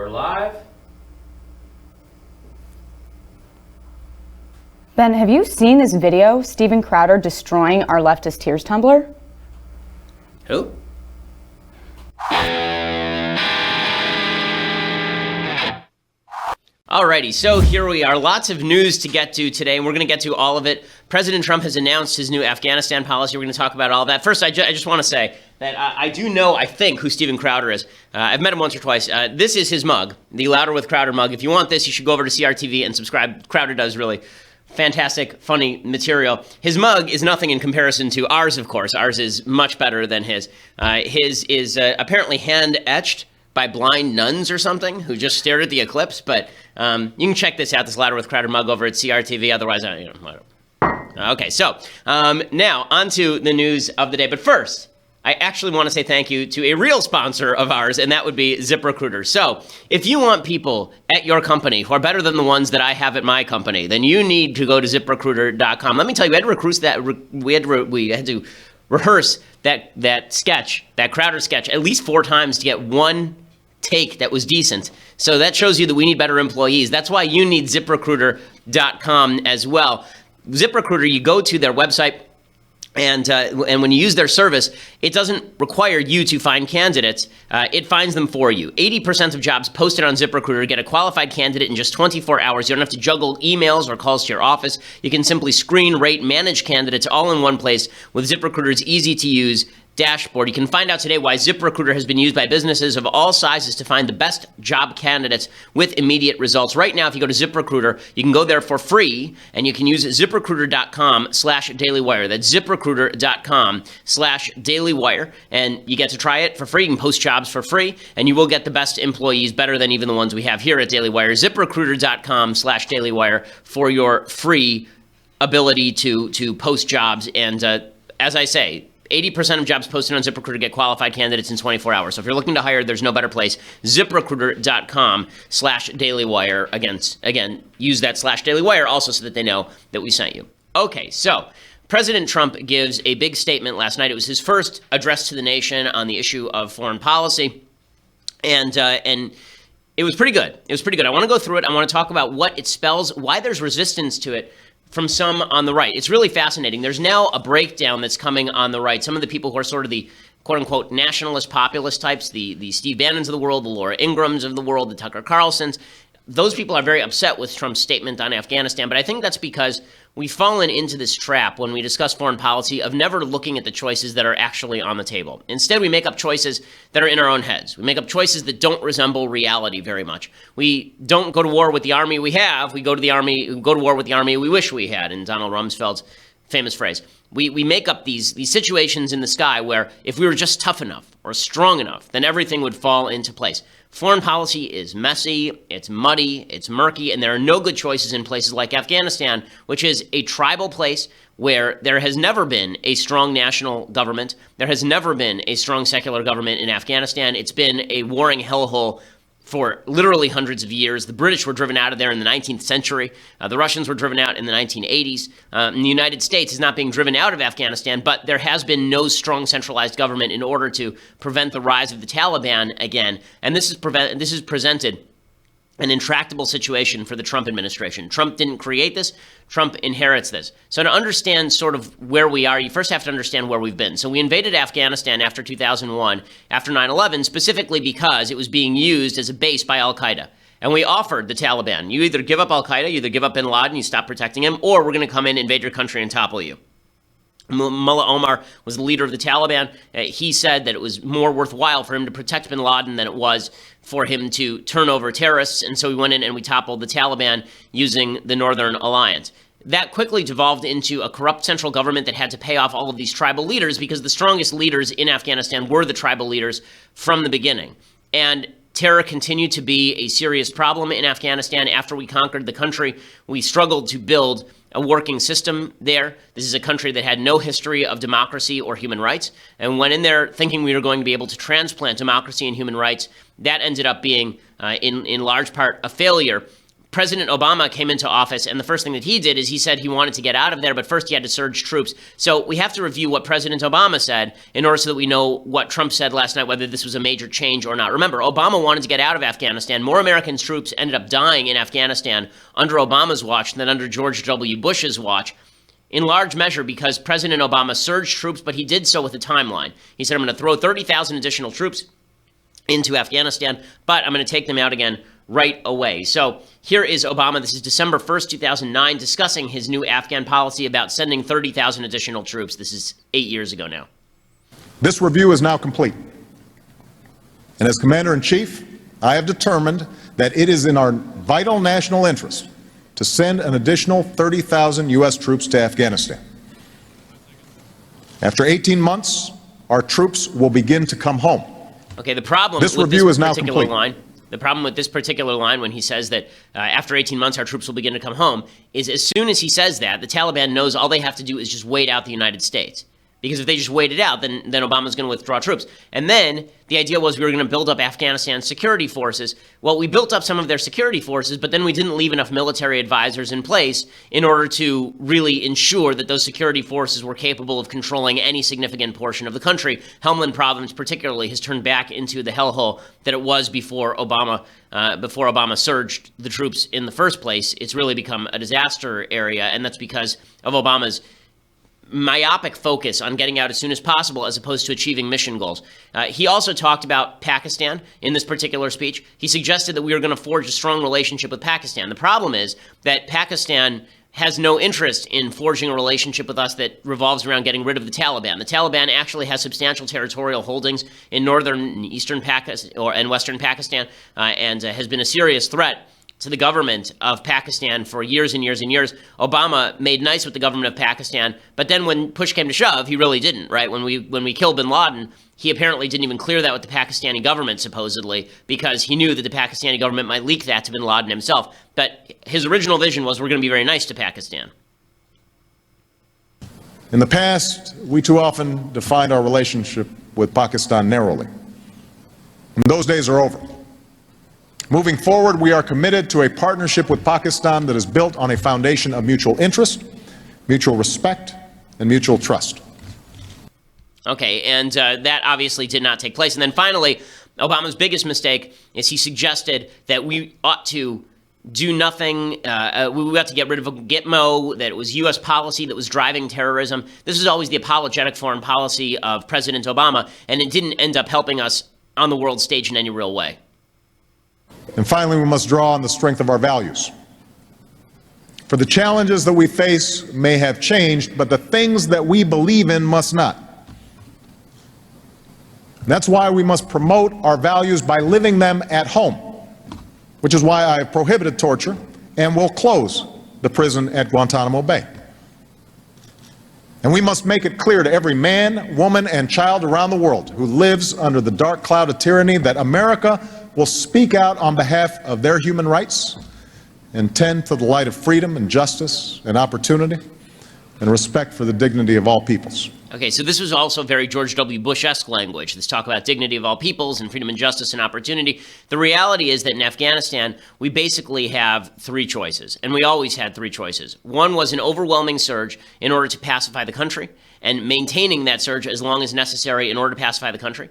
We're live. Ben, have you seen this video? Steven Crowder destroying our leftist tears tumbler? Who? Alrighty, so here we are. Lots of news to get to today, and we're going to get to all of it. President Trump has announced his new Afghanistan policy. We're going to talk about all of that. First, I just want to say that I do know, I think, who Steven Crowder is. I've met him once or twice. This is his mug, the Louder with Crowder mug. If you want this, you should go over to CRTV and subscribe. Crowder does really fantastic, funny material. His mug is nothing in comparison to ours, of course. Ours is much better than his. His is apparently hand-etched by blind nuns or something who just stared at the eclipse. But you can check this out, this Louder with Crowder mug over at CRTV. Otherwise, I don't. Okay, so now on to the news of the day. But first, I actually want to say thank you to a real sponsor of ours, and that would be ZipRecruiter. So if you want people at your company who are better than the ones that I have at my company, then you need to go to ZipRecruiter.com. Let me tell you, we had to rehearse that sketch, that Crowder sketch, at least 4 times to get one take that was decent. So that shows you that we need better employees. That's why you need ZipRecruiter.com as well. ZipRecruiter, you go to their website, and when you use their service, it doesn't require you to find candidates. It finds them for you. 80% of jobs posted on ZipRecruiter get a qualified candidate in just 24 hours. You don't have to juggle emails or calls to your office. You can simply screen, rate, manage candidates all in one place with ZipRecruiter's easy-to-use dashboard. You can find out today why ZipRecruiter has been used by businesses of all sizes to find the best job candidates with immediate results. Right now, if you go to ZipRecruiter, you can go there for free, and you can use ZipRecruiter.com/dailywire. That's ZipRecruiter.com/dailywire, and you get to try it for free. You can post jobs for free, and you will get the best employees, better than even the ones we have here at Daily Wire. ZipRecruiter.com/dailywire for your free ability to post jobs. And as I say, 80% of jobs posted on ZipRecruiter get qualified candidates in 24 hours. So if you're looking to hire, there's no better place. ZipRecruiter.com/dailywire. Again, use that /dailywire also so that they know that we sent you. Okay, so President Trump gives a big statement last night. It was his first address to the nation on the issue of foreign policy. And it was pretty good. I want to go through it. I want to talk about what it spells, why there's resistance to it from some on the right. It's really fascinating. There's now a breakdown that's coming on the right. Some of the people who are sort of the quote-unquote nationalist populist types, the Steve Bannons of the world, the Laura Ingrams of the world, the Tucker Carlsons, those people are very upset with Trump's statement on Afghanistan. But I think that's because we've fallen into this trap when we discuss foreign policy of never looking at the choices that are actually on the table. Instead, we make up choices that are in our own heads. We make up choices that don't resemble reality very much. We don't go to war with the army we have. We go to war with the army we wish we had, in Donald Rumsfeld's famous phrase. We make up these situations in the sky where if we were just tough enough or strong enough, then everything would fall into place. Foreign policy is messy, it's muddy, it's murky, and there are no good choices in places like Afghanistan, which is a tribal place where there has never been a strong national government. There has never been a strong secular government in Afghanistan. It's been a warring hellhole for literally hundreds of years. The British were driven out of there in the 19th century. The Russians were driven out in the 1980s. And the United States is not being driven out of Afghanistan, but there has been no strong centralized government in order to prevent the rise of the Taliban again. And this is presented an intractable situation for the Trump administration. Trump didn't create this. Trump inherits this. So to understand sort of where we are, you first have to understand where we've been. So we invaded Afghanistan after 2001, after 9/11, specifically because it was being used as a base by al-Qaeda. And we offered the Taliban, you either give up al-Qaeda, you either give up bin Laden, you stop protecting him, or we're going to come in, invade your country, and topple you. Mullah Omar was the leader of the Taliban. He said that it was more worthwhile for him to protect bin Laden than it was for him to turn over terrorists. And so we went in and we toppled the Taliban using the Northern Alliance. That quickly devolved into a corrupt central government that had to pay off all of these tribal leaders because the strongest leaders in Afghanistan were the tribal leaders from the beginning. And terror continued to be a serious problem in Afghanistan. After we conquered the country, we struggled to build a working system there. This is a country that had no history of democracy or human rights, and went in there thinking we were going to be able to transplant democracy and human rights. That ended up being, in large part, a failure. President Obama came into office, and the first thing that he did is he said he wanted to get out of there, but first he had to surge troops. So we have to review what President Obama said in order so that we know what Trump said last night, whether this was a major change or not. Remember, Obama wanted to get out of Afghanistan. More American troops ended up dying in Afghanistan under Obama's watch than under George W. Bush's watch, in large measure because President Obama surged troops, but he did so with a timeline. He said, I'm going to throw 30,000 additional troops into Afghanistan, but I'm going to take them out again right away. So here is Obama. This is December 1st, 2009, discussing his new Afghan policy about sending 30,000 additional troops. This is 8 years ago now. This review is now complete. And as Commander-in-Chief, I have determined that it is in our vital national interest to send an additional 30,000 U.S. troops to Afghanistan. After 18 months, our troops will begin to come home. Okay, the problem this with review this is now particular complete. line, the problem with this particular line when he says that after 18 months our troops will begin to come home is as soon as he says that, the Taliban knows all they have to do is just wait out the United States. Because if they just wait it out, then Obama's going to withdraw troops. And then the idea was we were going to build up Afghanistan's security forces. Well, we built up some of their security forces, but then we didn't leave enough military advisors in place in order to really ensure that those security forces were capable of controlling any significant portion of the country. Helmand Province, particularly, has turned back into the hellhole that it was before Obama surged the troops in the first place. It's really become a disaster area, and that's because of Obama's myopic focus on getting out as soon as possible as opposed to achieving mission goals. He also talked about Pakistan in this particular speech. He suggested that we were going to forge a strong relationship with Pakistan. The problem is that Pakistan has no interest in forging a relationship with us that revolves around getting rid of the Taliban. The Taliban actually has substantial territorial holdings in northern and eastern Pakistan and western Pakistan and has been a serious threat to the government of Pakistan for years and years and years. Obama made nice with the government of Pakistan, but then when push came to shove, he really didn't, right? When we killed bin Laden, he apparently didn't even clear that with the Pakistani government, supposedly, because he knew that the Pakistani government might leak that to bin Laden himself. But his original vision was we're going to be very nice to Pakistan. In the past, we too often defined our relationship with Pakistan narrowly. And those days are over. Moving forward, we are committed to a partnership with Pakistan that is built on a foundation of mutual interest, mutual respect, and mutual trust. Okay, and that obviously did not take place. And then finally, Obama's biggest mistake is he suggested that we ought to do nothing, we ought to get rid of Gitmo, that it was U.S. policy that was driving terrorism. This is always the apologetic foreign policy of President Obama, and it didn't end up helping us on the world stage in any real way. And finally, we must draw on the strength of our values. For the challenges that we face may have changed, but the things that we believe in must not. And that's why we must promote our values by living them at home, which is why I have prohibited torture and will close the prison at Guantanamo Bay. And we must make it clear to every man, woman, and child around the world who lives under the dark cloud of tyranny that America will speak out on behalf of their human rights and tend to the light of freedom and justice and opportunity and respect for the dignity of all peoples. Okay, so this was also very George W. Bush-esque language, this talk about dignity of all peoples and freedom and justice and opportunity. The reality is that in Afghanistan, we basically have three choices, and we always had three choices. One was an overwhelming surge in order to pacify the country and maintaining that surge as long as necessary in order to pacify the country.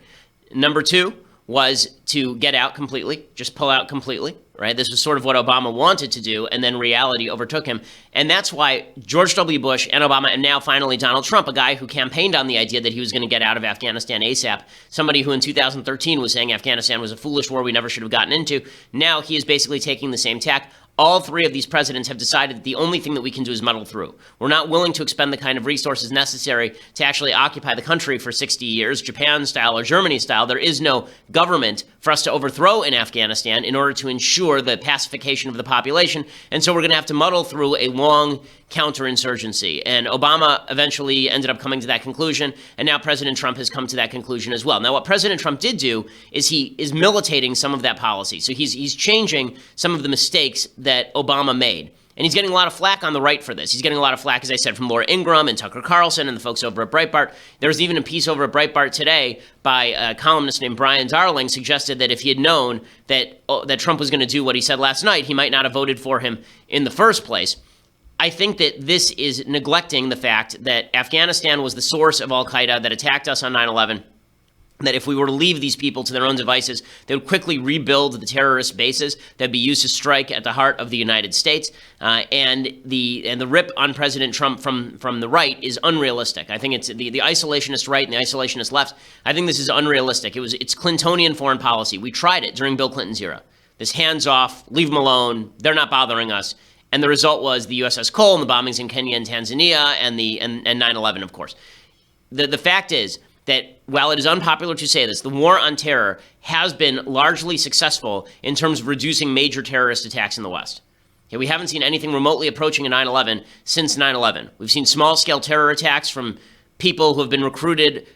Number two was to get out completely, just pull out completely, right? This was sort of what Obama wanted to do, and then reality overtook him. And that's why George W. Bush and Obama, and now finally Donald Trump, a guy who campaigned on the idea that he was going to get out of Afghanistan ASAP, somebody who in 2013 was saying Afghanistan was a foolish war we never should have gotten into, now he is basically taking the same tack. All three of these presidents have decided that the only thing that we can do is muddle through. We're not willing to expend the kind of resources necessary to actually occupy the country for 60 years, Japan style or Germany style. There is no government for us to overthrow in Afghanistan in order to ensure the pacification of the population. And so we're going to have to muddle through a long counterinsurgency. And Obama eventually ended up coming to that conclusion, and now President Trump has come to that conclusion as well. Now, what President Trump did do is he is militating some of that policy. So he's changing some of the mistakes that Obama made. And he's getting a lot of flack on the right for this. He's getting a lot of flack, as I said, from Laura Ingraham and Tucker Carlson and the folks over at Breitbart. There was even a piece over at Breitbart today by a columnist named Brian Darling suggested that if he had known that Trump was going to do what he said last night, he might not have voted for him in the first place. I think that this is neglecting the fact that Afghanistan was the source of al-Qaeda that attacked us on 9/11, that if we were to leave these people to their own devices, they would quickly rebuild the terrorist bases that'd be used to strike at the heart of the United States. And the rip on President Trump from the right is unrealistic. I think it's the isolationist right and the isolationist left. I think this is unrealistic. It's Clintonian foreign policy. We tried it during Bill Clinton's era. This hands off, leave them alone, they're not bothering us. And the result was the USS Cole and the bombings in Kenya and Tanzania and 9/11, of course. The fact is that while it is unpopular to say this, the war on terror has been largely successful in terms of reducing major terrorist attacks in the West. Okay, we haven't seen anything remotely approaching a 9/11 since 9/11. We've seen small-scale terror attacks from people who have been recruited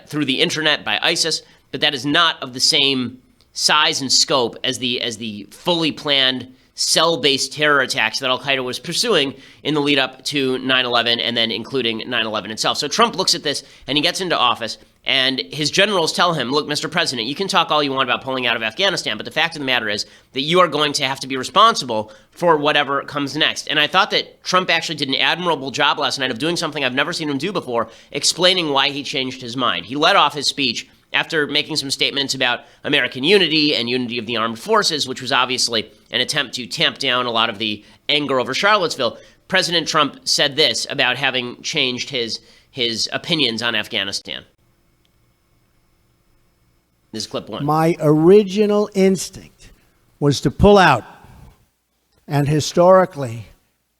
through the internet by ISIS, but that is not of the same size and scope as the fully planned cell-based terror attacks that al-Qaeda was pursuing in the lead up to 9/11 and then including 9/11 itself. So Trump looks at this and he gets into office and his generals tell him, look, Mr. President, you can talk all you want about pulling out of Afghanistan, but the fact of the matter is that you are going to have to be responsible for whatever comes next. And I thought that Trump actually did an admirable job last night of doing something I've never seen him do before, explaining why he changed his mind. He led off his speech after making some statements about American unity and unity of the armed forces, which was obviously an attempt to tamp down a lot of the anger over Charlottesville. President Trump said this about having changed his opinions on Afghanistan. This is clip one. My original instinct was to pull out. And historically,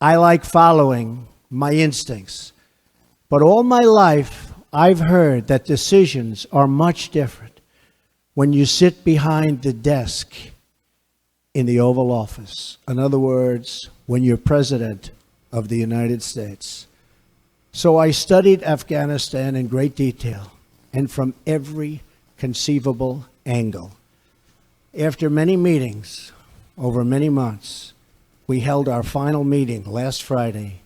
I like following my instincts. But all my life, I've heard that decisions are much different when you sit behind the desk in the Oval Office. In other words, when you're president of the United States. So I studied Afghanistan in great detail and from every conceivable angle. After many meetings over many months, we held our final meeting last Friday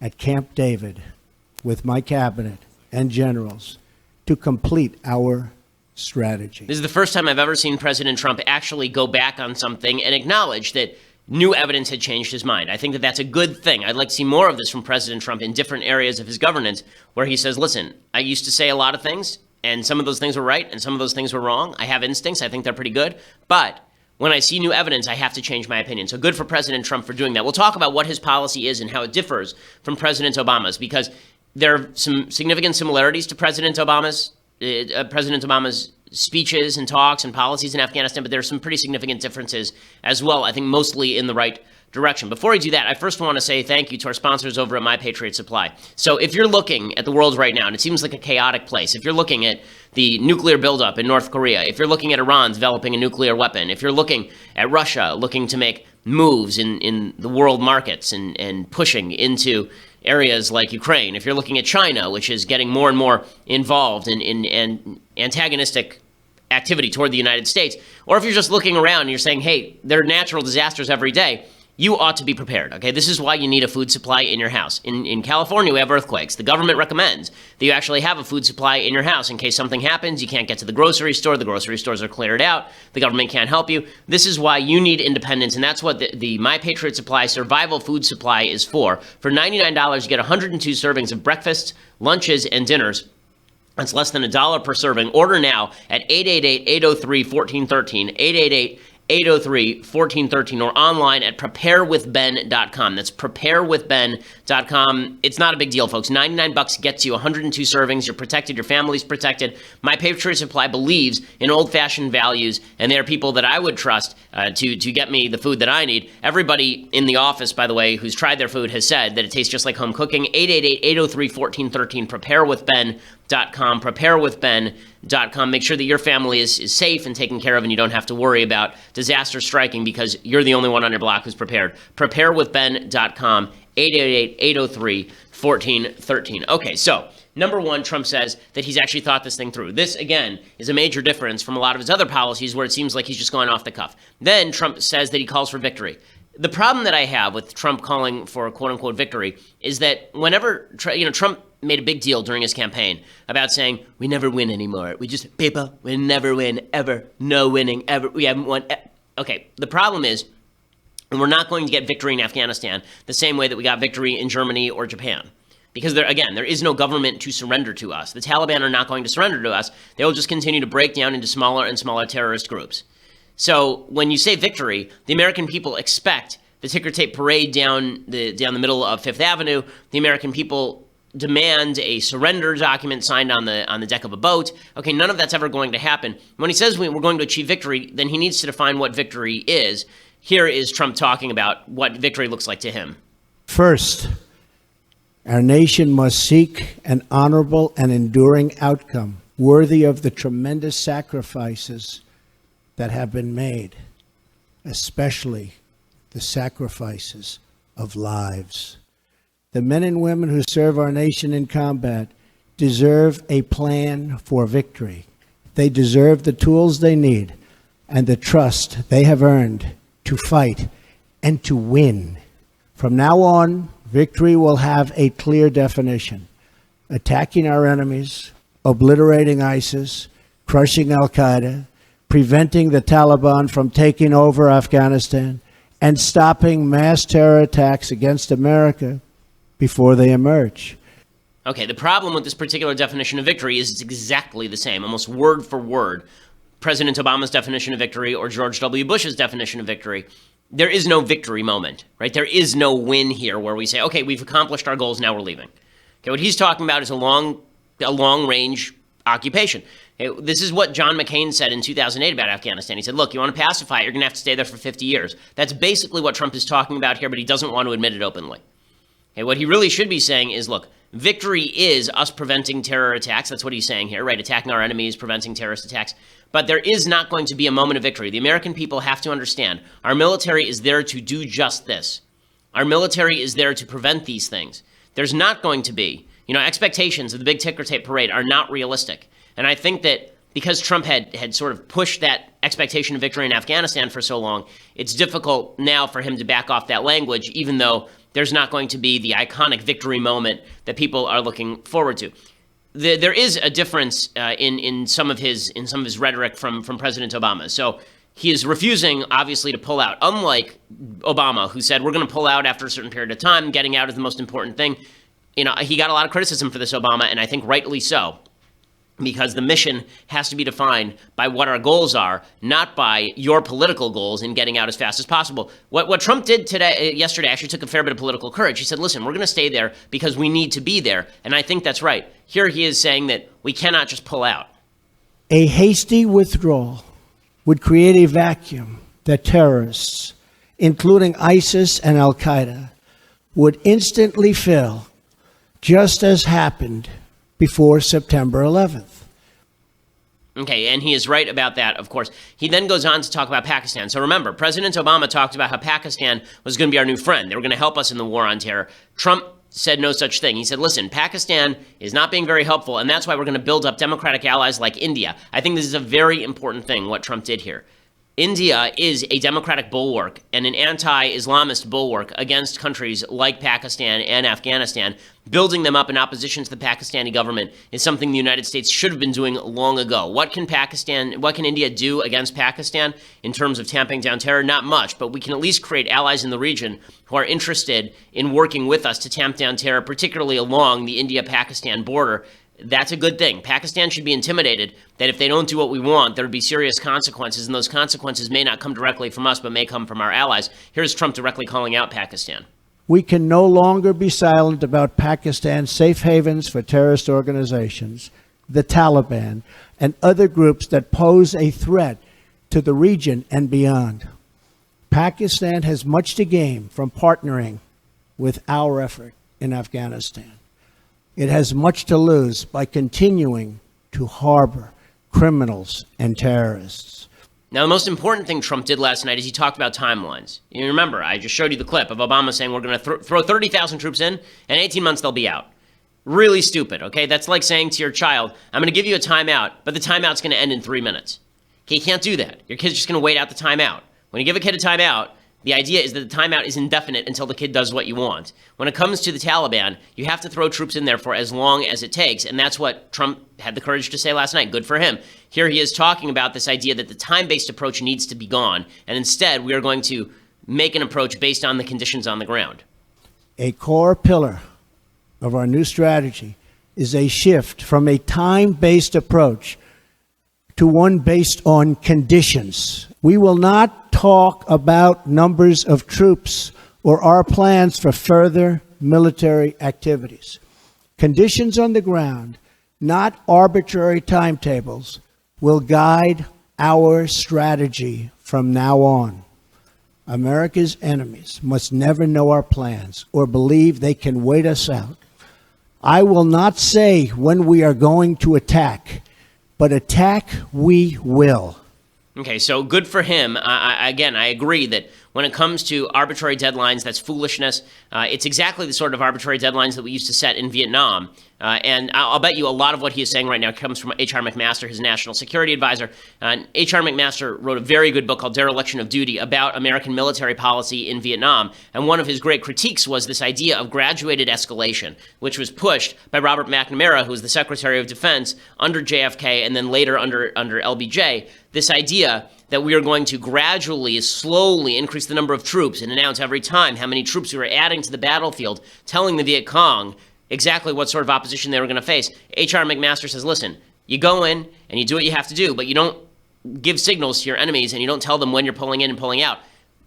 at Camp David with my cabinet and generals to complete our strategy. This is the first time I've ever seen President Trump actually go back on something and acknowledge that new evidence had changed his mind. I think that that's a good thing. I'd like to see more of this from President Trump in different areas of his governance where he says, listen, I used to say a lot of things and some of those things were right and some of those things were wrong. I have instincts. I think they're pretty good. But when I see new evidence, I have to change my opinion. So good for President Trump for doing that. We'll talk about what his policy is and how it differs from President Obama's, because there are some significant similarities to President Obama's speeches and talks and policies in Afghanistan, but there are some pretty significant differences as well, I think mostly in the right direction. Before I do that, I first want to say thank you to our sponsors over at My Patriot Supply. So if you're looking at the world right now, and it seems like a chaotic place, if you're looking at the nuclear buildup in North Korea, if you're looking at Iran developing a nuclear weapon, if you're looking at Russia looking to make moves in the world markets and pushing into areas like Ukraine, if you're looking at China, which is getting more and more involved in antagonistic activity toward the United States, or if you're just looking around and you're saying, hey, there are natural disasters every day, you ought to be prepared, okay? This is why you need a food supply in your house. In California, we have earthquakes. The government recommends that you actually have a food supply in your house in case something happens. You can't get to the grocery store. The grocery stores are cleared out. The government can't help you. This is why you need independence, and that's what the My Patriot Supply Survival Food Supply is for. For $99, you get 102 servings of breakfasts, lunches, and dinners. That's less than $1 per serving. Order now at 888-803-1413, 888-803-1413, or online at preparewithben.com. That's preparewithben.com. It's not a big deal, folks. $99 gets you 102 servings. You're protected. Your family's protected. My Patriot Supply believes in old-fashioned values, and they are people that I would trust to get me the food that I need. Everybody in the office, by the way, who's tried their food has said that it tastes just like home cooking. 888-803-1413, preparewithben.com, preparewithben.com. Make sure that your family is safe and taken care of, and you don't have to worry about disaster striking because you're the only one on your block who's prepared. Preparewithben.com, 888-803-1413. Okay, so number one, Trump says that he's actually thought this thing through. This, again, is a major difference from a lot of his other policies where it seems like he's just going off the cuff. Then Trump says that he calls for victory. The problem that I have with Trump calling for a quote-unquote victory is that whenever, Trump made a big deal during his campaign about saying, we never win anymore. People, we never win, ever. No winning, ever. We haven't won. Okay, the problem is, we're not going to get victory in Afghanistan the same way that we got victory in Germany or Japan. Because there is no government to surrender to us. The Taliban are not going to surrender to us. They will just continue to break down into smaller and smaller terrorist groups. So when you say victory, the American people expect the ticker tape parade down the middle of Fifth Avenue. The American people demand a surrender document signed on the deck of a boat. Okay, none of that's ever going to happen. When he says we're going to achieve victory, then he needs to define what victory is. Here is Trump talking about what victory looks like to him. First, our nation must seek an honorable and enduring outcome worthy of the tremendous sacrifices that have been made, especially the sacrifices of lives. The men and women who serve our nation in combat deserve a plan for victory. They deserve the tools they need and the trust they have earned to fight and to win. From now on, victory will have a clear definition: attacking our enemies, obliterating ISIS, crushing al-Qaeda, preventing the Taliban from taking over Afghanistan, and stopping mass terror attacks against America before they emerge. Okay, the problem with this particular definition of victory is it's exactly the same, almost word for word, President Obama's definition of victory or George W. Bush's definition of victory. There is no victory moment, right? There is no win here where we say, okay, we've accomplished our goals, now we're leaving. Okay, what he's talking about is a long-range occupation. Okay, this is what John McCain said in 2008 about Afghanistan. He said, look, you want to pacify it, you're going to have to stay there for 50 years. That's basically what Trump is talking about here, but he doesn't want to admit it openly. Okay, what he really should be saying is, look, victory is us preventing terror attacks. That's what he's saying here, right? Attacking our enemies, preventing terrorist attacks. But there is not going to be a moment of victory. The American people have to understand our military is there to do just this. Our military is there to prevent these things. There's not going to be, expectations of the big ticker tape parade are not realistic. And I think that because Trump had sort of pushed that expectation of victory in Afghanistan for so long, it's difficult now for him to back off that language, even though there's not going to be the iconic victory moment that people are looking forward to. There is a difference in some of his rhetoric from President Obama. So he is refusing, obviously, to pull out. Unlike Obama, who said we're going to pull out after a certain period of time, getting out is the most important thing. He got a lot of criticism for this, Obama, and I think rightly so, because the mission has to be defined by what our goals are, not by your political goals in getting out as fast as possible. What Trump did yesterday actually took a fair bit of political courage. He said, listen, we're going to stay there because we need to be there. And I think that's right. Here he is saying that we cannot just pull out. A hasty withdrawal would create a vacuum that terrorists, including ISIS and al-Qaeda, would instantly fill, just as happened before September 11th. Okay, and he is right about that, of course. He then goes on to talk about Pakistan. So remember, President Obama talked about how Pakistan was going to be our new friend. They were going to help us in the war on terror. Trump said no such thing. He said, listen, Pakistan is not being very helpful, and that's why we're going to build up democratic allies like India. I think this is a very important thing, what Trump did here. India is a democratic bulwark and an anti-Islamist bulwark against countries like Pakistan and Afghanistan. Building them up in opposition to the Pakistani government is something the United States should have been doing long ago. What can India do against Pakistan in terms of tamping down terror? Not much, but we can at least create allies in the region who are interested in working with us to tamp down terror, particularly along the India-Pakistan border. That's a good thing. Pakistan should be intimidated that if they don't do what we want, there would be serious consequences, and those consequences may not come directly from us, but may come from our allies. Here's Trump directly calling out Pakistan. We can no longer be silent about Pakistan's safe havens for terrorist organizations, the Taliban, and other groups that pose a threat to the region and beyond. Pakistan has much to gain from partnering with our effort in Afghanistan. It has much to lose by continuing to harbor criminals and terrorists. Now, the most important thing Trump did last night is he talked about timelines. You remember, I just showed you the clip of Obama saying we're going to throw 30,000 troops in, and 18 months they'll be out. Really stupid, okay? That's like saying to your child, I'm going to give you a timeout, but the timeout's going to end in 3 minutes. Okay, you can't do that. Your kid's just going to wait out the timeout. When you give a kid a timeout, The idea is that the timeout is indefinite until the kid does what you want. When it comes to the Taliban, you have to throw troops in there for as long as it takes, and that's what Trump had the courage to say last night. Good for him. Here he is talking about this idea that the time-based approach needs to be gone, and instead we are going to make an approach based on the conditions on the ground. A core pillar of our new strategy is a shift from a time-based approach to one based on conditions. We will not talk about numbers of troops or our plans for further military activities. Conditions on the ground, not arbitrary timetables, will guide our strategy from now on. America's enemies must never know our plans or believe they can wait us out. I will not say when we are going to attack, but attack we will. Okay, so good for him. Again, I agree that when it comes to arbitrary deadlines, that's foolishness. It's exactly the sort of arbitrary deadlines that we used to set in Vietnam. And I'll bet you a lot of what he is saying right now comes from H.R. McMaster, his national security advisor. H.R. McMaster wrote a very good book called Dereliction of Duty about American military policy in Vietnam. And one of his great critiques was this idea of graduated escalation, which was pushed by Robert McNamara, who was the Secretary of Defense under JFK and then later under LBJ. This idea that we are going to gradually, slowly increase the number of troops and announce every time how many troops we were adding to the battlefield, telling the Viet Cong exactly what sort of opposition they were going to face. H.R. McMaster says, listen, you go in and you do what you have to do, but you don't give signals to your enemies and you don't tell them when you're pulling in and pulling out.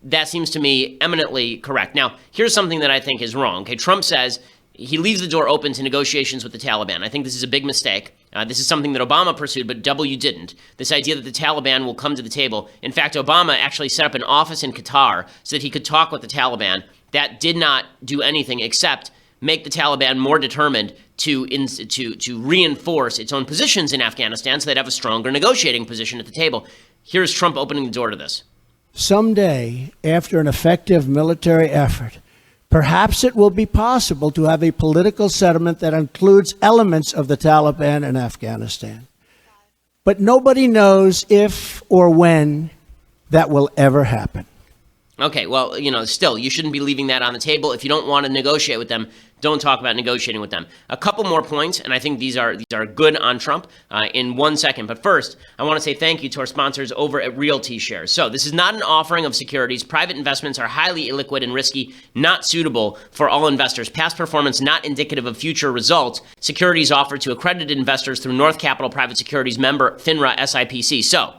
That seems to me eminently correct. Now, here's something that I think is wrong. Okay, Trump says he leaves the door open to negotiations with the Taliban. I think this is a big mistake. This is something that Obama pursued, but W didn't. This idea that the Taliban will come to the table. In fact, Obama actually set up an office in Qatar so that he could talk with the Taliban. That did not do anything except make the Taliban more determined to reinforce its own positions in Afghanistan so they'd have a stronger negotiating position at the table. Here's Trump opening the door to this. Someday, after an effective military effort, perhaps it will be possible to have a political settlement that includes elements of the Taliban in Afghanistan. But nobody knows if or when that will ever happen. Okay, well, still, you shouldn't be leaving that on the table. If you don't want to negotiate with them, don't talk about negotiating with them. A couple more points, and I think these are good on Trump in 1 second. But first, I want to say thank you to our sponsors over at Realty Shares. So this is not an offering of securities. Private investments are highly illiquid and risky, not suitable for all investors. Past performance not indicative of future results. Securities offered to accredited investors through North Capital Private Securities member FINRA SIPC. So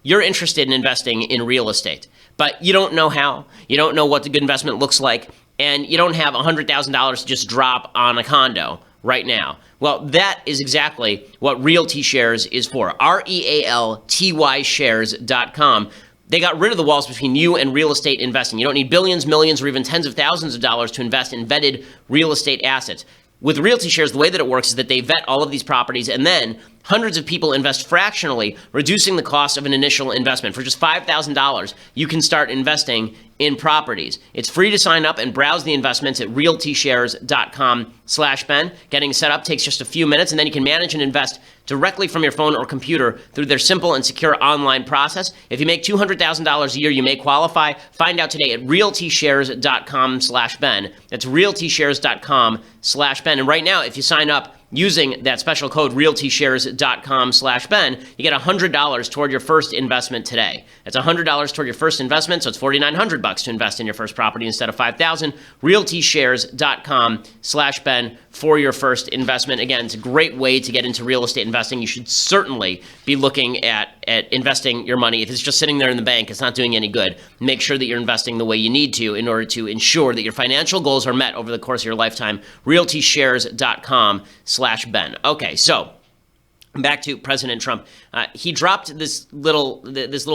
you're interested in investing in real estate, but you don't know how. You don't know what the good investment looks like. And you don't have $100,000 to just drop on a condo right now. Well, that is exactly what Realty Shares is for. REALTY shares.com. They got rid of the walls between you and real estate investing. You don't need billions, millions, or even tens of thousands of dollars to invest in vetted real estate assets. With Realty Shares, the way that it works is that they vet all of these properties, and then hundreds of people invest fractionally, reducing the cost of an initial investment. For just $5,000, you can start investing in properties. It's free to sign up and browse the investments at realtyshares.com/Ben. Getting set up takes just a few minutes, and then you can manage and invest directly from your phone or computer through their simple and secure online process. If you make $200,000 a year, you may qualify. Find out today at realtyshares.com/Ben. That's realtyshares.com/Ben. And right now, if you sign up using that special code realtyshares.com/Ben, you get $100 toward your first investment today. That's $100 toward your first investment, so it's $4,900 to invest in your first property instead of $5,000. realtyshares.com/Ben for your first investment. Again, it's a great way to get into real estate investing. You should certainly be looking at investing your money. If it's just sitting there in the bank, it's not doing any good. Make sure that you're investing the way you need to in order to ensure that your financial goals are met over the course of your lifetime. realtyshares.com/Ben. Okay, so back to President Trump. He dropped this little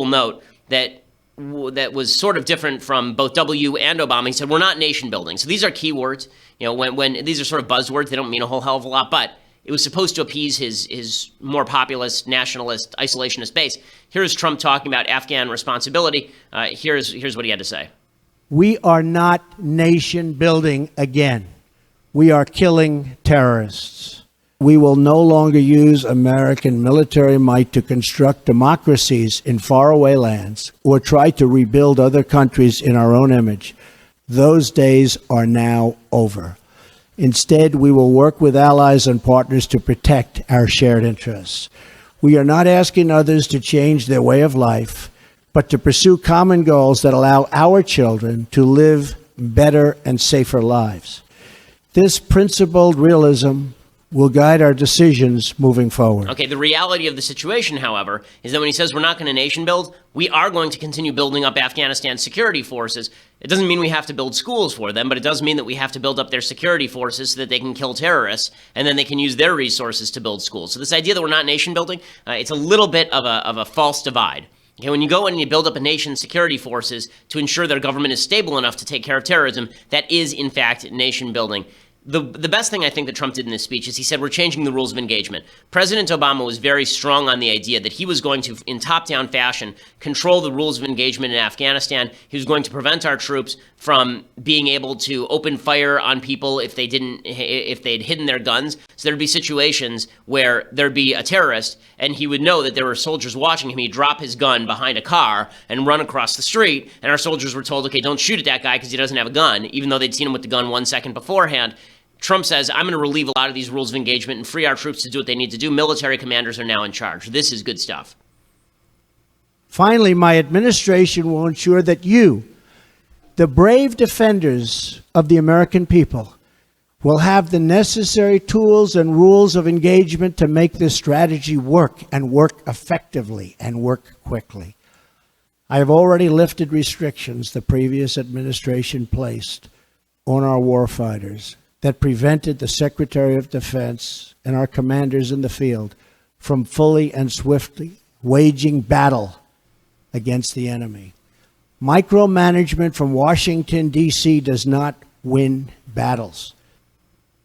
note that was sort of different from both W and Obama. He said, we're not nation building. So these are keywords. When these are sort of buzzwords, they don't mean a whole hell of a lot, but it was supposed to appease his more populist, nationalist, isolationist base. Here's Trump talking about Afghan responsibility. Here's what he had to say. We are not nation building again. We are killing terrorists. we will no longer use American military might to construct democracies in faraway lands or try to rebuild other countries in our own image. Those days are now over. Instead, we will work with allies and partners to protect our shared interests. We are not asking others to change their way of life, but to pursue common goals that allow our children to live better and safer lives. This principled realism will guide our decisions moving forward. Okay, the reality of the situation, however, is that when he says we're not going to nation build, we are going to continue building up Afghanistan's security forces. It doesn't mean we have to build schools for them, but it does mean that we have to build up their security forces so that they can kill terrorists, and then they can use their resources to build schools. So this idea that we're not nation building, it's a little bit of a false divide. Okay, when you go in and you build up a nation's security forces to ensure their government is stable enough to take care of terrorism, that is, in fact, nation building. The best thing I think that Trump did in this speech is he said we're changing the rules of engagement. President Obama was very strong on the idea that he was going to, in top-down fashion, control the rules of engagement in Afghanistan. He was going to prevent our troops from being able to open fire on people if they'd hidden their guns. So there'd be situations where there'd be a terrorist and he would know that there were soldiers watching him. He'd drop his gun behind a car and run across the street. And our soldiers were told, okay, don't shoot at that guy because he doesn't have a gun, even though they'd seen him with the gun 1 second beforehand. Trump says, I'm going to relieve a lot of these rules of engagement and free our troops to do what they need to do. Military commanders are now in charge. This is good stuff. Finally, my administration will ensure that you, the brave defenders of the American people, will have the necessary tools and rules of engagement to make this strategy work and work effectively and work quickly. I have already lifted restrictions the previous administration placed on our warfighters that prevented the Secretary of Defense and our commanders in the field from fully and swiftly waging battle against the enemy. Micromanagement from Washington, D.C. does not win battles.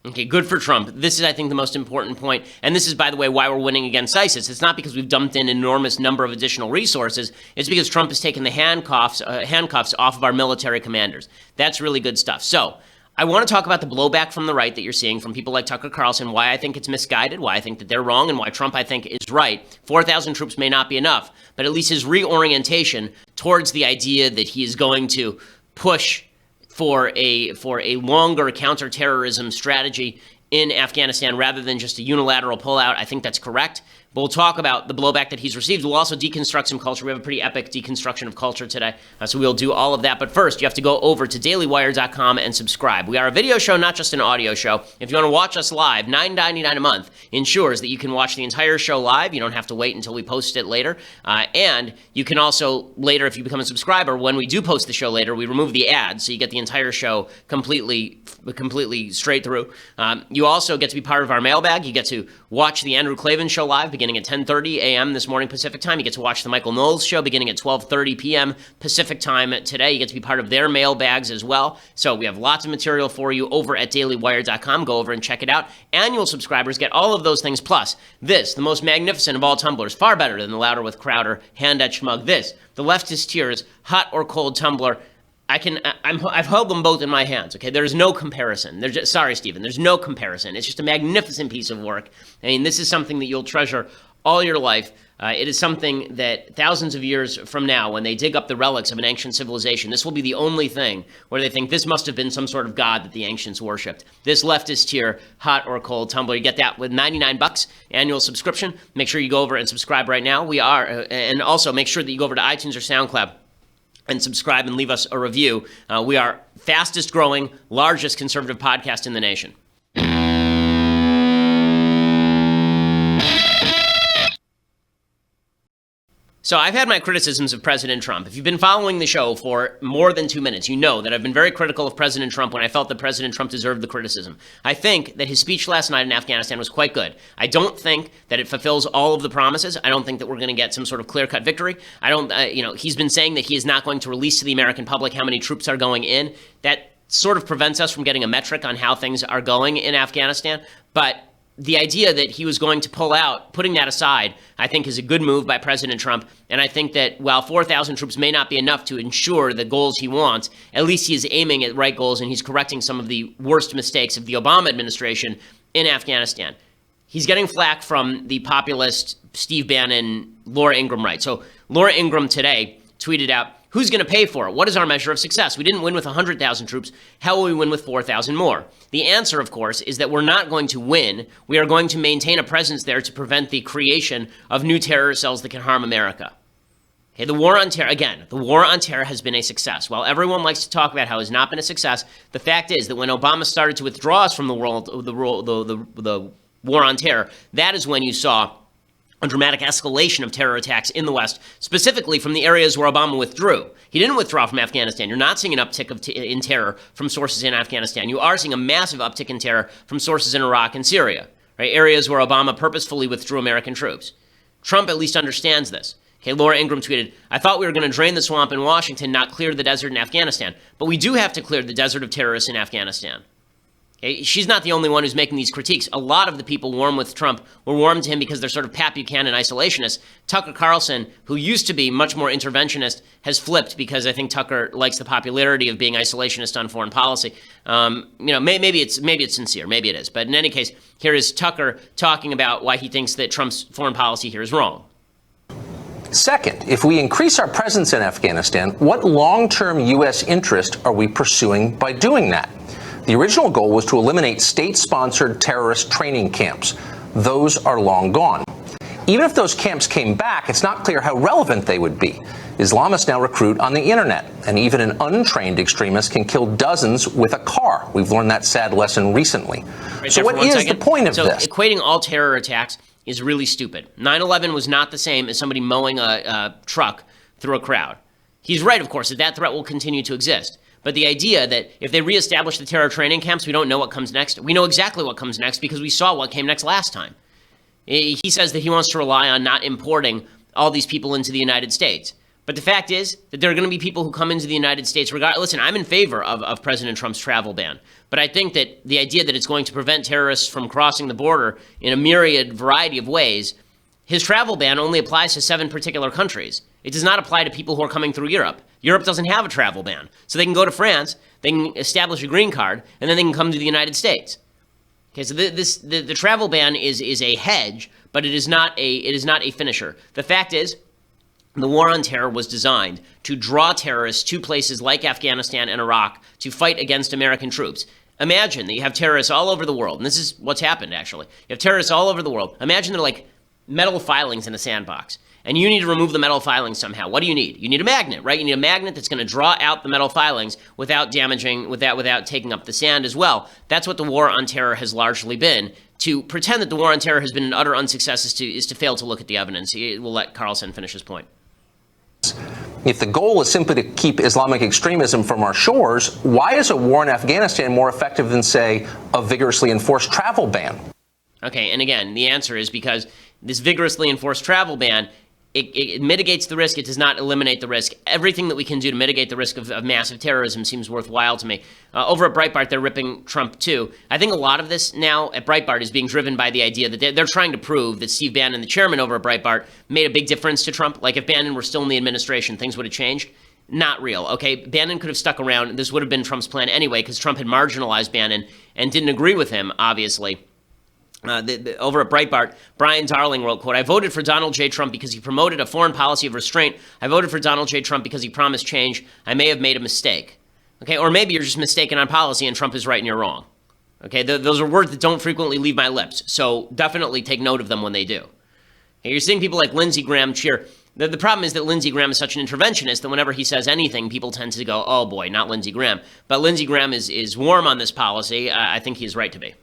Okay, good for Trump. This is, I think, the most important point. And this is, by the way, why we're winning against ISIS. It's not because we've dumped in an enormous number of additional resources. It's because Trump has taken the handcuffs off of our military commanders. That's really good stuff. So I want to talk about the blowback from the right that you're seeing from people like Tucker Carlson, why I think it's misguided, why I think that they're wrong, and why Trump, I think, is right. 4,000 troops may not be enough, but at least his reorientation towards the idea that he is going to push for a longer counterterrorism strategy in Afghanistan rather than just a unilateral pullout, I think that's correct. But we'll talk about the blowback that he's received. We'll also deconstruct some culture. We have a pretty epic deconstruction of culture today, so we'll do all of that. But first, you have to go over to dailywire.com and subscribe. We are a video show, not just an audio show. If you want to watch us live, $9.99 a month ensures that you can watch the entire show live. You don't have to wait until we post it later. And you can also, later, if you become a subscriber, when we do post the show later, we remove the ads, so you get the entire show completely straight through. You also get to be part of our mailbag. You get to watch the Andrew Klavan show live beginning at 10:30 a.m. this morning Pacific time. You get to watch the Michael Knowles show beginning at 12:30 p.m. Pacific time today. You get to be part of their mailbags as well. So we have lots of material for you over at dailywire.com. Go over and check it out. Annual subscribers get all of those things, plus this, the most magnificent of all tumblers, far better than the Louder with Crowder hand-etched mug. This, the Leftist Tears hot or cold tumbler. I've held them both in my hands, okay? There's no comparison. Sorry, Stephen, there's no comparison. It's just a magnificent piece of work. I mean, this is something that you'll treasure all your life. It is something that thousands of years from now, when they dig up the relics of an ancient civilization, this will be the only thing where they think this must have been some sort of god that the ancients worshipped. This Leftist Tier hot or cold tumbler, you get that with $99 annual subscription. Make sure you go over and subscribe right now. And also make sure that you go over to iTunes or SoundCloud and subscribe and leave us a review. We are fastest growing, largest conservative podcast in the nation. So I've had my criticisms of President Trump. If you've been following the show for more than 2 minutes, you know that I've been very critical of President Trump when I felt that President Trump deserved the criticism. I think that his speech last night in Afghanistan was quite good. I don't think that it fulfills all of the promises. I don't think that we're going to get some sort of clear-cut victory. I don't, he's been saying that he is not going to release to the American public how many troops are going in. That sort of prevents us from getting a metric on how things are going in Afghanistan. But the idea that he was going to pull out, putting that aside, I think is a good move by President Trump. And I think that while 4,000 troops may not be enough to ensure the goals he wants, at least he is aiming at right goals and he's correcting some of the worst mistakes of the Obama administration in Afghanistan. he's getting flack from the populist Steve Bannon, Laura Ingraham right. So Laura Ingraham today tweeted out, who's going to pay for it? What is our measure of success? We didn't win with 100,000 troops. How will we win with 4,000 more? The answer, of course, is that we're not going to win. We are going to maintain a presence there to prevent the creation of new terror cells that can harm America. Okay, the war on terror, again, the war on terror has been a success. While everyone likes to talk about how it has not been a success, the fact is that when Obama started to withdraw us from the war on terror, that is when you saw a dramatic escalation of terror attacks in the West, specifically from the areas where Obama withdrew. He didn't withdraw from Afghanistan. You're not seeing an uptick in terror from sources in Afghanistan. You are seeing a massive uptick in terror from sources in Iraq and Syria, right? Areas where Obama purposefully withdrew American troops. Trump at least understands this. Okay, Laura Ingraham tweeted, I thought we were going to drain the swamp in Washington, not clear the desert in Afghanistan. But we do have to clear the desert of terrorists in Afghanistan. Okay, she's not the only one who's making these critiques. A lot of the people warm with Trump were warm to him because they're sort of Pat Buchanan isolationists. Tucker Carlson, who used to be much more interventionist, has flipped because I think Tucker likes the popularity of being isolationist on foreign policy. Maybe it's sincere, maybe it is. But in any case, here is Tucker talking about why he thinks that Trump's foreign policy here is wrong. Second, if we increase our presence in Afghanistan, what long-term U.S. interest are we pursuing by doing that? The original goal was to eliminate state-sponsored terrorist training camps. Those are long gone. Even if those camps came back, it's not clear how relevant they would be. Islamists now recruit on the internet, and even an untrained extremist can kill dozens with a car. We've learned that sad lesson recently. So what is the point of this? Equating all terror attacks is really stupid. 9/11 was not the same as somebody mowing a truck through a crowd. He's right, of course, that threat will continue to exist. But the idea that if they reestablish the terror training camps, we don't know what comes next. We know exactly what comes next because we saw what came next last time. He says that he wants to rely on not importing all these people into the United States. But the fact is that there are going to be people who come into the United States. Listen, I'm in favor of President Trump's travel ban. But I think that the idea that it's going to prevent terrorists from crossing the border in a myriad variety of ways, his travel ban only applies to 7 particular countries. It does not apply to people who are coming through Europe. Europe doesn't have a travel ban. So they can go to France, they can establish a green card, and then they can come to the United States. Okay, so the travel ban is a hedge, but it is not a finisher. The fact is, the war on terror was designed to draw terrorists to places like Afghanistan and Iraq to fight against American troops. Imagine that you have terrorists all over the world, and this is what's happened, actually. You have terrorists all over the world. Imagine they're like metal filings in a sandbox, and you need to remove the metal filings somehow. What do you need? You need a magnet, right? You need a magnet that's going to draw out the metal filings without damaging, without taking up the sand as well. That's what the war on terror has largely been. To pretend that the war on terror has been an utter unsuccess is to fail to look at the evidence. We'll let Carlson finish his point. If the goal is simply to keep Islamic extremism from our shores, why is a war in Afghanistan more effective than, say, a vigorously enforced travel ban? Okay, and again, the answer is because this vigorously enforced travel ban, it mitigates the risk. It does not eliminate the risk. Everything that we can do to mitigate the risk of massive terrorism seems worthwhile to me. Over at Breitbart, they're ripping Trump too. I think a lot of this now at Breitbart is being driven by the idea that they're trying to prove that Steve Bannon, the chairman over at Breitbart, made a big difference to Trump. Like if Bannon were still in the administration, things would have changed. Not real. Okay, Bannon could have stuck around. This would have been Trump's plan anyway because Trump had marginalized Bannon and didn't agree with him, obviously. Over at Breitbart, Brian Darling wrote, quote, I voted for Donald J. Trump because he promoted a foreign policy of restraint. I voted for Donald J. Trump because he promised change. I may have made a mistake. Okay, or maybe you're just mistaken on policy and Trump is right and you're wrong. Okay, those are words that don't frequently leave my lips, so definitely take note of them when they do. Okay, you're seeing people like Lindsey Graham cheer. The problem is that Lindsey Graham is such an interventionist that whenever he says anything, people tend to go, oh boy, not Lindsey Graham. But Lindsey Graham is warm on this policy. I think he's right to be.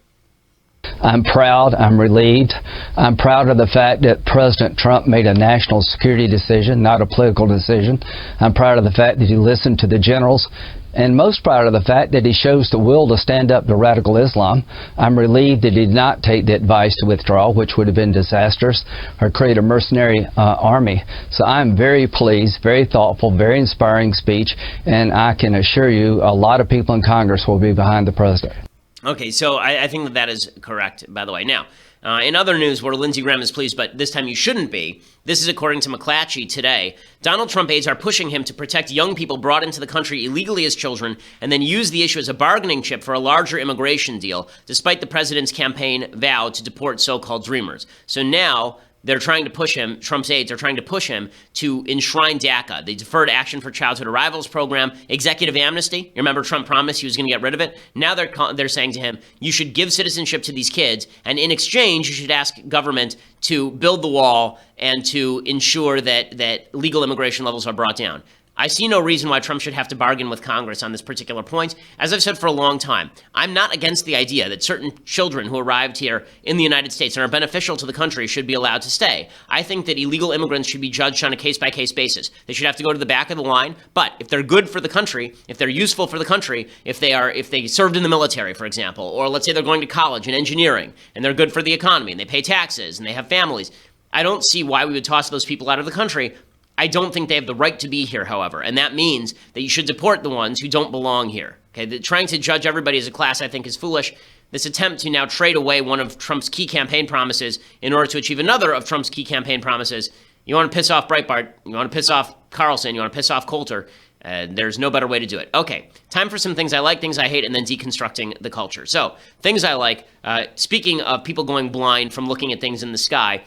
I'm proud, I'm relieved. I'm proud of the fact that President Trump made a national security decision, not a political decision. I'm proud of the fact that he listened to the generals, and most proud of the fact that he shows the will to stand up to radical Islam. I'm relieved that he did not take the advice to withdraw, which would have been disastrous, or create a mercenary army. So I'm very pleased, very thoughtful, very inspiring speech, and I can assure you a lot of people in Congress will be behind the president. Okay, so I think that is correct, by the way. Now, In other news where Lindsey Graham is pleased, but this time you shouldn't be, this is according to McClatchy today. Donald Trump aides are pushing him to protect young people brought into the country illegally as children and then use the issue as a bargaining chip for a larger immigration deal, despite the president's campaign vow to deport so-called dreamers. So now they're trying to push him, Trump's aides are trying to push him to enshrine DACA, the Deferred Action for Childhood Arrivals program, executive amnesty. You remember Trump promised he was going to get rid of it? Now they're saying to him, you should give citizenship to these kids, and in exchange, you should ask government to build the wall and to ensure that legal immigration levels are brought down. I see no reason why Trump should have to bargain with Congress on this particular point. As I've said for a long time, I'm not against the idea that certain children who arrived here in the United States and are beneficial to the country should be allowed to stay. I think that illegal immigrants should be judged on a case-by-case basis. They should have to go to the back of the line, but if they're good for the country, if they're useful for the country, if they served in the military, for example, or let's say they're going to college in engineering, and they're good for the economy, and they pay taxes, and they have families, I don't see why we would toss those people out of the country. I don't think they have the right to be here, however, and that means that you should deport the ones who don't belong here. Okay, trying to judge everybody as a class, I think, is foolish. This attempt to now trade away one of Trump's key campaign promises in order to achieve another of Trump's key campaign promises. You want to piss off Breitbart, you want to piss off Carlson, you want to piss off Coulter. There's no better way to do it. Okay, time for some things I like, things I hate, and then deconstructing the culture. So, things I like. Speaking of people going blind from looking at things in the sky,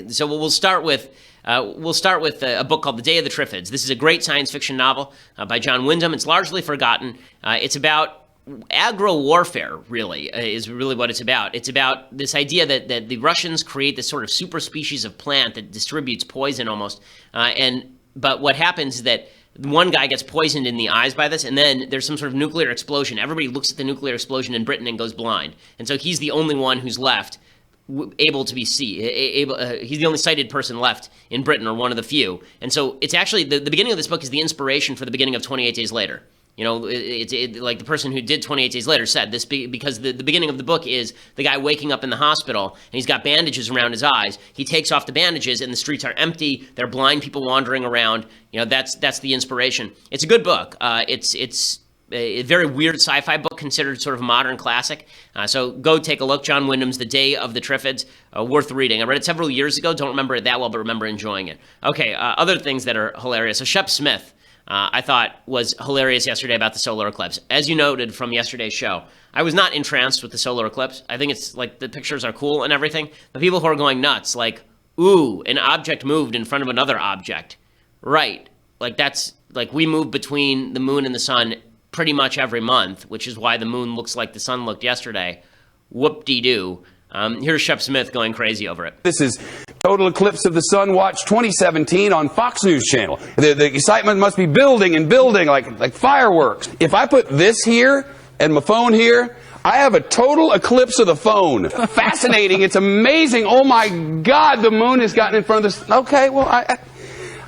so we'll start with a book called The Day of the Triffids. This is a great science fiction novel by John Wyndham. It's largely forgotten. It's about agro-warfare, really, is really what it's about. It's about this idea that the Russians create this sort of super species of plant that distributes poison almost. But what happens is that one guy gets poisoned in the eyes by this, and then there's some sort of nuclear explosion. Everybody looks at the nuclear explosion in Britain and goes blind. And so he's the only one who's left able to be he's the only sighted person left in Britain, or one of the few. And so it's actually, the beginning of this book is the inspiration for the beginning of 28 Days Later. You know, like the person who did 28 Days Later said this, because the beginning of the book is the guy waking up in the hospital, and he's got bandages around his eyes. He takes off the bandages, and the streets are empty. There are blind people wandering around. You know, that's the inspiration. It's a good book. It's a very weird sci-fi book, considered sort of a modern classic. So go take a look. John Wyndham's The Day of the Triffids, worth reading. I read it several years ago. Don't remember it that well, but remember enjoying it. Okay, other things that are hilarious. So Shep Smith, I thought was hilarious yesterday about the solar eclipse. As you noted from yesterday's show, I was not entranced with the solar eclipse. I think it's like the pictures are cool and everything. The people who are going nuts, like, ooh, an object moved in front of another object. Right. Like that's, like we move between the moon and the sun pretty much every month, which is why the moon looks like the sun looked yesterday. Whoop-de-doo. Here's Shep Smith going crazy over it. This is Total Eclipse of the Sun Watch 2017 on Fox News Channel. The excitement must be building and building like fireworks. If I put this here and my phone here, I have a total eclipse of the phone. Fascinating. It's amazing. Oh my God, the moon has gotten in front of this. Okay, well,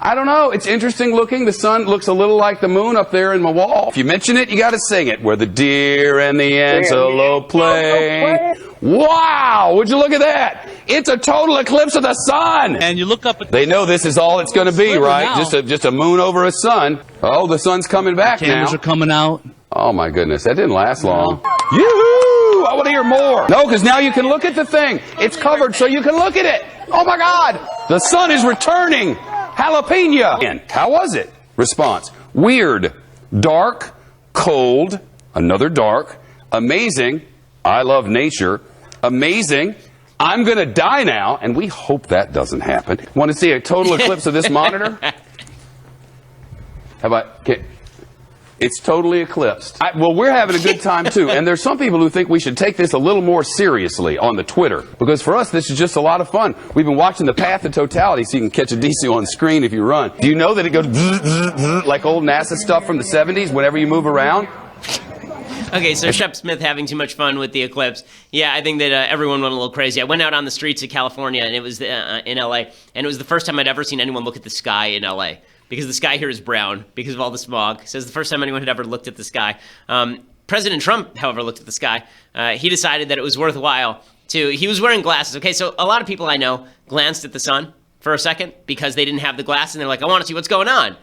I don't know. It's interesting looking. The sun looks a little like the moon up there in my wall. If you mention it, you got to sing it. Where the deer and the antelope play. Wow! Would you look at that? It's a total eclipse of the sun. And you look up at they know this is all it's going to be, right? Just a moon over a sun. Oh, the sun's coming back now. Cameras are coming out. Oh my goodness, that didn't last long. Yoo-hoo! I want to hear more. No, because now you can look at the thing. It's covered so you can look at it. Oh my God! The sun is returning. Jalapeno. And how was it? Response. Weird. Dark. Cold. Another dark. Amazing. I love nature. Amazing. I'm going to die now. And we hope that doesn't happen. Want to see a total eclipse of this monitor? How about... Okay. It's totally eclipsed. Well, we're having a good time, too. And there's some people who think we should take this a little more seriously on the Twitter. Because for us, this is just a lot of fun. We've been watching The Path of Totality so you can catch a DC on screen if you run. Do you know that it goes like old NASA stuff from the 70s whenever you move around? Okay, so Shep Smith having too much fun with the eclipse. Yeah, I think that everyone went a little crazy. I went out on the streets of California, and it was in L.A., and it was the first time I'd ever seen anyone look at the sky in L.A., because the sky here is brown because of all the smog. So it's the first time anyone had ever looked at the sky. President Trump, however, looked at the sky. He decided that it was worthwhile he was wearing glasses. Okay, so a lot of people I know glanced at the sun for a second because they didn't have the glasses, and they're like, I want to see what's going on.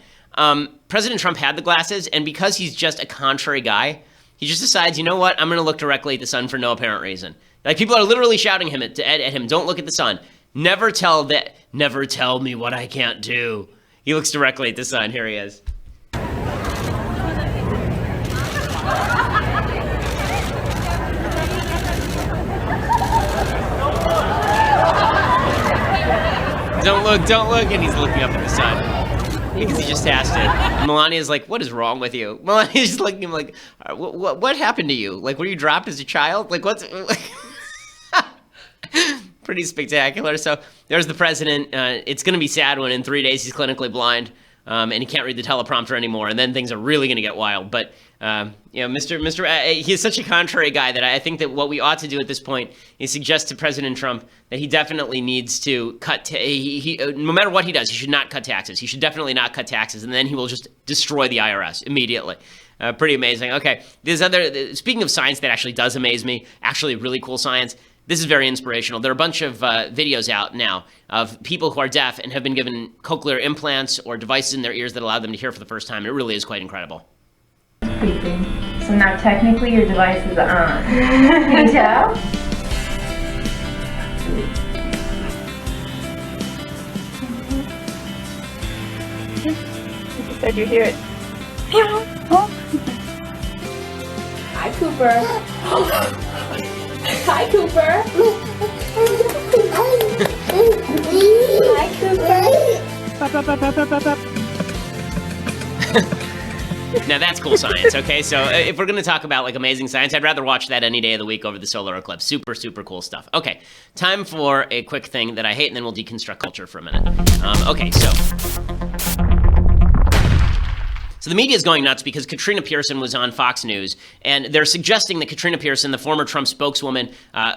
President Trump had the glasses, and because he's just a contrary guy, He just decides, you know what? I'm going to look directly at the sun for no apparent reason. Like, people are literally shouting at him, don't look at the sun. Never tell me what I can't do. He looks directly at the sun. Here he is. Don't look, and he's looking up at the sun. Because he just has to. And Melania's like, what is wrong with you? Melania's just looking at him like, what happened to you? Like, were you dropped as a child? Like, what's... Pretty spectacular. So there's the president. It's going to be sad when in 3 days he's clinically blind and he can't read the teleprompter anymore, and then things are really going to get wild. But he is such a contrary guy that I think that what we ought to do at this point is suggest to President Trump that he definitely needs to cut. No matter what he does, he should not cut taxes. He should definitely not cut taxes, and then he will just destroy the IRS immediately. Pretty amazing. Okay, speaking of science that actually does amaze me, actually really cool science. This is very inspirational. There are a bunch of videos out now of people who are deaf and have been given cochlear implants or devices in their ears that allow them to hear for the first time. It really is quite incredible. Speaking. So now technically your device is on. Can you tell? You said you hear it. Hi, Cooper. Hi, Cooper. Hi, Cooper. Now that's cool science, okay? So if we're going to talk about like amazing science, I'd rather watch that any day of the week over the solar eclipse. Super, super cool stuff. Okay, time for a quick thing that I hate, and then we'll deconstruct culture for a minute. Okay, So the media is going nuts because Katrina Pearson was on Fox News, and they're suggesting that Katrina Pearson, the former Trump spokeswoman,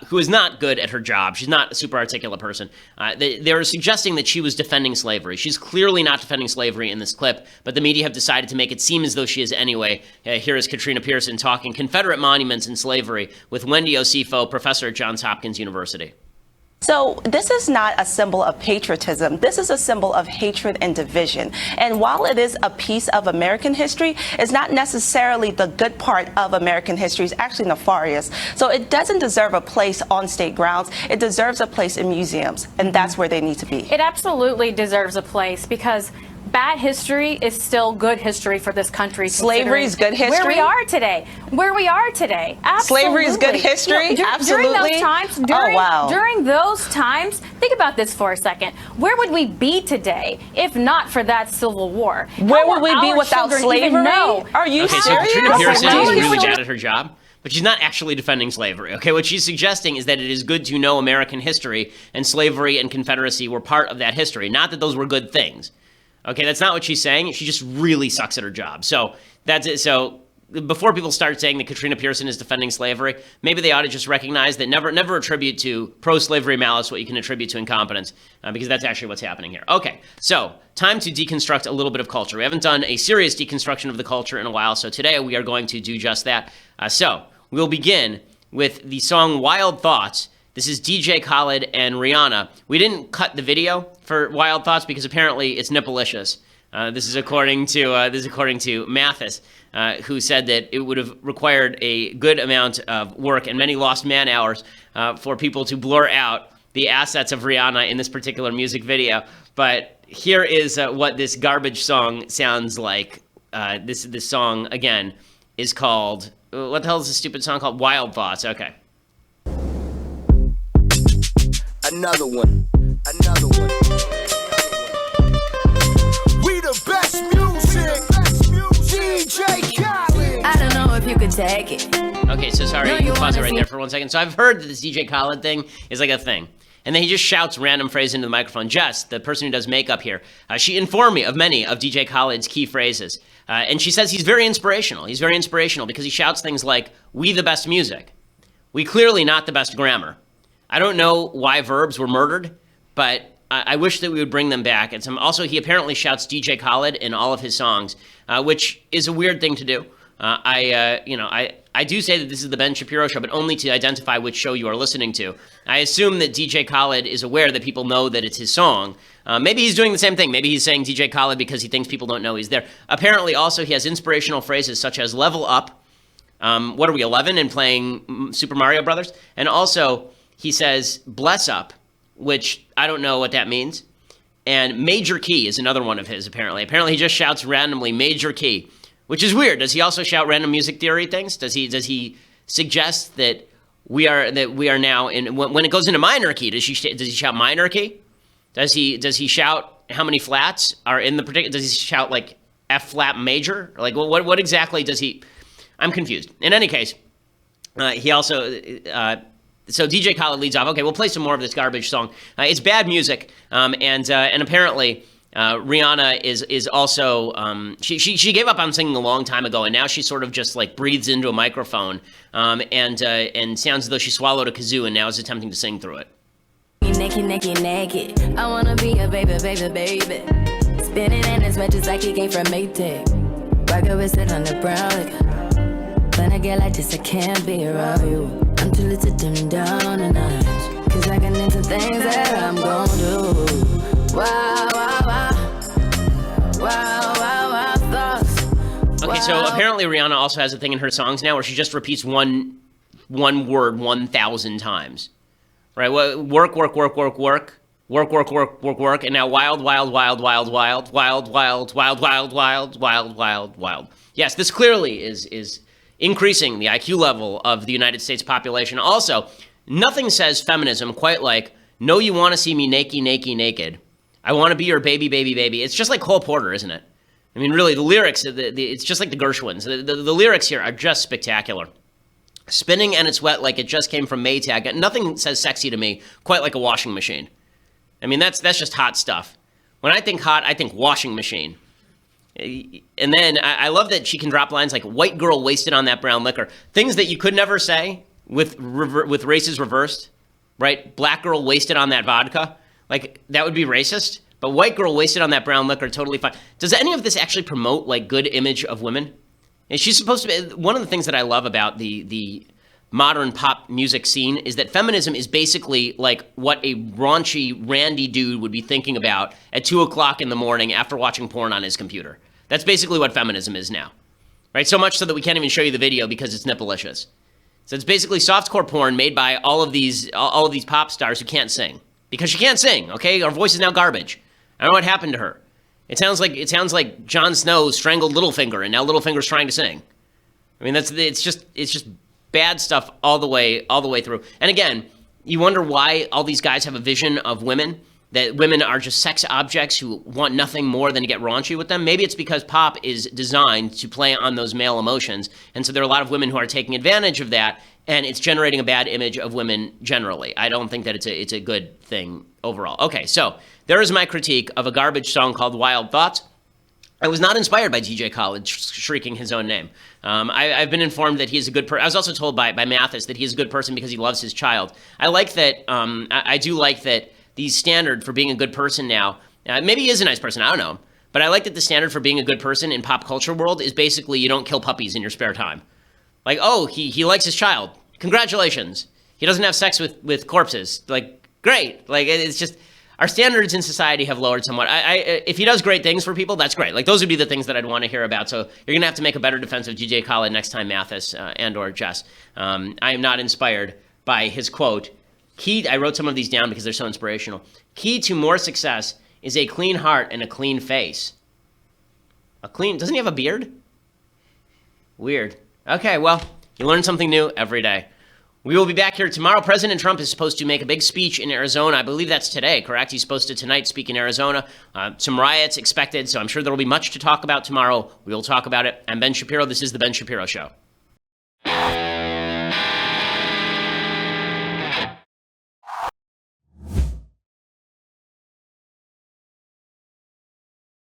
who is not good at her job, she's not a super articulate person, they're suggesting that she was defending slavery. She's clearly not defending slavery in this clip, but the media have decided to make it seem as though she is anyway. Here is Katrina Pearson talking Confederate monuments and slavery with Wendy Osifo, professor at Johns Hopkins University. So this is not a symbol of patriotism. This is a symbol of hatred and division. And while it is a piece of American history, it's not necessarily the good part of American history. It's actually nefarious. So it doesn't deserve a place on state grounds. It deserves a place in museums, and that's where they need to be. It absolutely deserves a place because bad history is still good history for this country. Slavery is good history? Where we are today. Absolutely. Slavery is good history? Absolutely. During those times, think about this for a second. Where would we be today if not for that Civil War? Where would we be without slavery? Are you serious? So Katrina Pearson is really bad at her job, but she's not actually defending slavery. Okay, what she's suggesting is that it is good to know American history, and slavery and Confederacy were part of that history. Not that those were good things. Okay, that's not what she's saying. She just really sucks at her job. So that's it. So before people start saying that Katrina Pearson is defending slavery, maybe they ought to just recognize that never attribute to pro-slavery malice what you can attribute to incompetence, because that's actually what's happening here. Okay, so time to deconstruct a little bit of culture. We haven't done a serious deconstruction of the culture in a while, so today we are going to do just that. So we'll begin with the song Wild Thoughts. This is DJ Khaled and Rihanna. We didn't cut the video for Wild Thoughts because apparently it's nippleicious. This is according to Mathis, who said that it would have required a good amount of work and many lost man hours for people to blur out the assets of Rihanna in this particular music video. But here is what this garbage song sounds like. This song again is called, what the hell is this stupid song called? Wild Thoughts. Okay. Another one. We the best music. DJ Khaled. I don't know if you could take it. Okay, so sorry, you can pause it right there for 1 second. So I've heard that this DJ Khaled thing is like a thing. And then he just shouts random phrases into the microphone. Jess, the person who does makeup here, she informed me of many of DJ Khaled's key phrases. And she says he's very inspirational. He's very inspirational because he shouts things like, we the best music. We clearly not the best grammar. I don't know why verbs were murdered, but I wish that we would bring them back. And also, he apparently shouts DJ Khaled in all of his songs, which is a weird thing to do. I do say that this is the Ben Shapiro show, but only to identify which show you are listening to. I assume that DJ Khaled is aware that people know that it's his song. Maybe he's doing the same thing. Maybe he's saying DJ Khaled because he thinks people don't know he's there. Apparently, also, he has inspirational phrases such as level up, What are we, 11 and playing Super Mario Brothers? And also, he says, bless up, which I don't know what that means. And major key is another one of his, apparently. Apparently, he just shouts randomly, major key, which is weird. Does he also shout random music theory things? Does he suggest that we are now in, when it goes into minor key, does he shout minor key? Does he shout how many flats are in the particular, does he shout like F flat major? Like, what exactly does he, I'm confused. In any case, he also, so DJ Khaled leads off. Okay, we'll play some more of this garbage song. It's bad music, and apparently Rihanna is also she gave up on singing a long time ago, and now she sort of just like breathes into a microphone and sounds as though she swallowed a kazoo, and now is attempting to sing through it. Naked. I wanna be a baby. Spinning in his red just like he came from Maytag. Rocket with it on the brown liquor. When I get like this, I can't be around you. I'm too little to dim down a notch. Cause I can into things that I'm gon' do. Wow, thoughts. Okay, so apparently Rihanna also has a thing in her songs now where she just repeats one word 1,000 times. Right? Work, and now wild. Yes, this clearly is increasing the IQ level of the United States population. Also, nothing says feminism quite like, no, you want to see me naked. I want to be your baby. It's just like Cole Porter, isn't it? I mean, really, the lyrics, it's just like the Gershwins. The lyrics here are just spectacular. Spinning and it's wet like it just came from Maytag. Nothing says sexy to me quite like a washing machine. I mean, that's just hot stuff. When I think hot, I think washing machine. And then I love that she can drop lines like white girl wasted on that brown liquor. Things that you could never say with races reversed, right? Black girl wasted on that vodka. Like, that would be racist. But white girl wasted on that brown liquor, totally fine. Does any of this actually promote, like, good image of women? And she's supposed to be, one of the things that I love about the modern pop music scene is that feminism is basically like what a raunchy, randy dude would be thinking about at 2 o'clock in the morning after watching porn on his computer. That's basically what feminism is now, right? So much so that we can't even show you the video because it's nipplelicious. So it's basically softcore porn made by all of these pop stars who can't sing because she can't sing. Okay, her voice is now garbage. I don't know what happened to her. It sounds like Jon Snow strangled Littlefinger, and now Littlefinger's trying to sing. I mean, it's just bad stuff all the way through. And again, you wonder why all these guys have a vision of women, that women are just sex objects who want nothing more than to get raunchy with them. Maybe it's because pop is designed to play on those male emotions, and so there are a lot of women who are taking advantage of that, and it's generating a bad image of women generally. I don't think that it's a good thing overall. Okay, so there is my critique of a garbage song called Wild Thoughts. I was not inspired by DJ Khaled shrieking his own name. I've been informed that he is a good person. I was also told by Mathis that he is a good person because he loves his child. I like that. I do like that the standard for being a good person now, maybe he is a nice person, I don't know. But I like that the standard for being a good person in pop culture world is basically you don't kill puppies in your spare time. Like, oh, he likes his child. Congratulations. He doesn't have sex with corpses. Like, great. Like, it's just, our standards in society have lowered somewhat. If he does great things for people, that's great. Like, those would be the things that I'd want to hear about. So you're going to have to make a better defense of DJ Khaled next time, Mathis and or Jess. I am not inspired by his quote. I wrote some of these down because they're so inspirational. Key to more success is a clean heart and a clean face. Doesn't he have a beard? Weird. Okay, well, you learn something new every day. We will be back here tomorrow. President Trump is supposed to make a big speech in Arizona. I believe that's today, correct? He's supposed to tonight speak in Arizona. Some riots expected, so I'm sure there will be much to talk about tomorrow. We will talk about it. I'm Ben Shapiro. This is The Ben Shapiro Show.